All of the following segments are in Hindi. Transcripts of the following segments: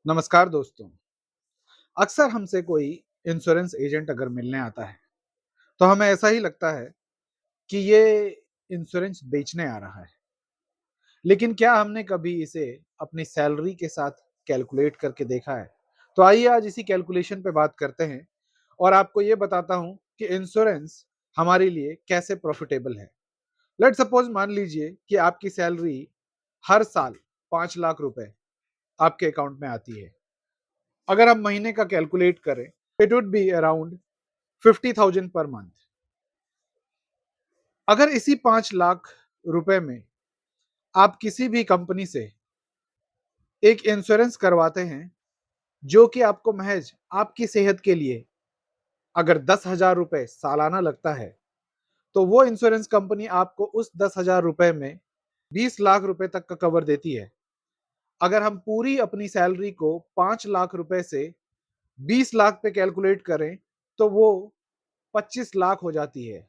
नमस्कार दोस्तों। अक्सर हमसे कोई इंश्योरेंस एजेंट अगर मिलने आता है तो हमें ऐसा ही लगता है कि ये इंश्योरेंस बेचने आ रहा है। लेकिन क्या हमने कभी इसे अपनी सैलरी के साथ कैलकुलेट करके देखा है? तो आइए आज इसी कैलकुलेशन पे बात करते हैं और आपको ये बताता हूँ कि इंश्योरेंस हमारे लिए कैसे प्रॉफिटेबल है। लेट सपोज मान लीजिए कि आपकी सैलरी हर साल 5 लाख रुपए आपके अकाउंट में आती है। अगर हम महीने का कैलकुलेट करें, it would be around 50,000 per month. अगर इसी 5 लाख रुपए में आप किसी भी कंपनी से एक इंश्योरेंस करवाते हैं जो कि आपको महज आपकी सेहत के लिए अगर 10,000 रुपए सालाना लगता है, तो वो इंश्योरेंस कंपनी आपको उस 10,000 रुपए में 20 लाख रुपए तक का कवर देती है। अगर हम पूरी अपनी सैलरी को 5 लाख रुपए से 20 लाख पे कैलकुलेट करें तो वो 25 लाख हो जाती है।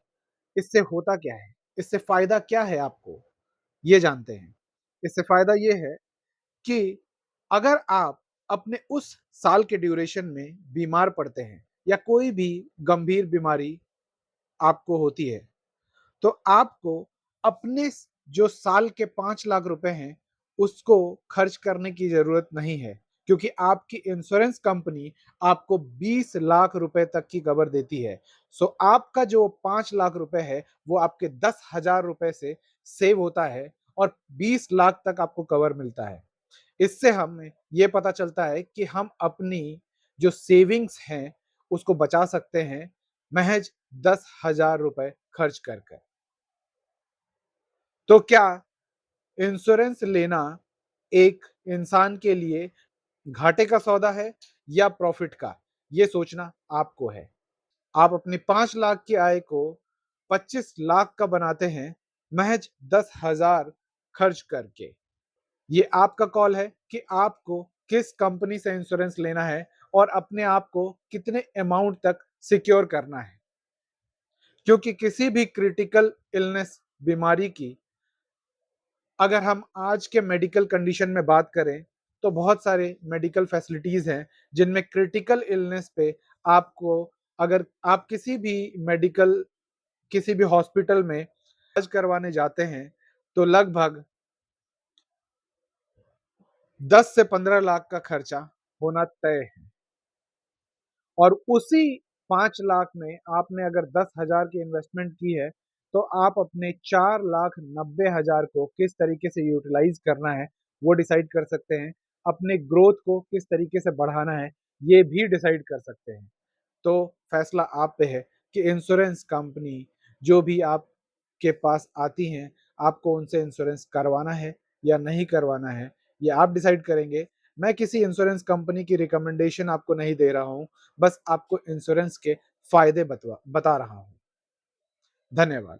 इससे होता क्या है? इससे फायदा क्या है आपको? ये जानते हैं। इससे फायदा ये है कि अगर आप अपने उस साल के ड्यूरेशन में बीमार पड़ते हैं या कोई भी गंभीर बीमारी आपको होती है, तो आपको अपने जो साल के 5 लाख रुपए हैं, उसको खर्च करने की ज़रूरत नहीं है, क्योंकि आपकी इंश्योरेंस कंपनी आपको 20 लाख रुपए तक की कवर देती है। सो आपका जो 5 लाख रुपए है, वो आपके 10,000 रुपए से सेव होता है और 20 लाख तक आपको कवर मिलता है। इससे हमें ये पता चलता है कि हम अपनी जो सेविंग्स हैं, उसको बचा सकते हैं महज 10,000 रुपए खर्च कर कर। तो क्या इंश्योरेंस लेना एक इंसान के लिए घाटे का सौदा है या प्रॉफिट का? ये सोचना आपको है। आप अपनी 5 लाख की आय को 25 लाख का बनाते हैं महज 10,000 खर्च करके। ये आपका कॉल है कि आपको किस कंपनी से इंश्योरेंस लेना है और अपने आप को कितने अमाउंट तक सिक्योर करना है। क्योंकि किसी भी क्रिटिकल इलनेस बीमारी की अगर हम आज के मेडिकल कंडीशन में बात करें, तो बहुत सारे मेडिकल फैसिलिटीज़ हैं, जिनमें क्रिटिकल इलनेस पे आपको अगर आप किसी भी हॉस्पिटल में इलाज करवाने जाते हैं, तो लगभग 10 से 15 लाख का खर्चा होना तय है। और उसी 5 लाख में आपने अगर 10,000 की इन्वेस्टमेंट की है, तो आप अपने 4,90,000 को किस तरीके से यूटिलाइज़ करना है, वो डिसाइड कर सकते हैं। अपने ग्रोथ को किस तरीके से बढ़ाना है, ये भी डिसाइड कर सकते हैं। तो फैसला आप पे है कि इंश्योरेंस कंपनी जो भी आपके पास आती हैं, आपको उनसे इंश्योरेंस करवाना है या नहीं करवाना है, ये आप डिसाइड करेंगे। मैं किसी इंश्योरेंस कंपनी की रिकमेंडेशन आपको नहीं दे रहा हूँ, बस आपको इंश्योरेंस के फ़ायदे बता रहा हूँ। धन्यवाद।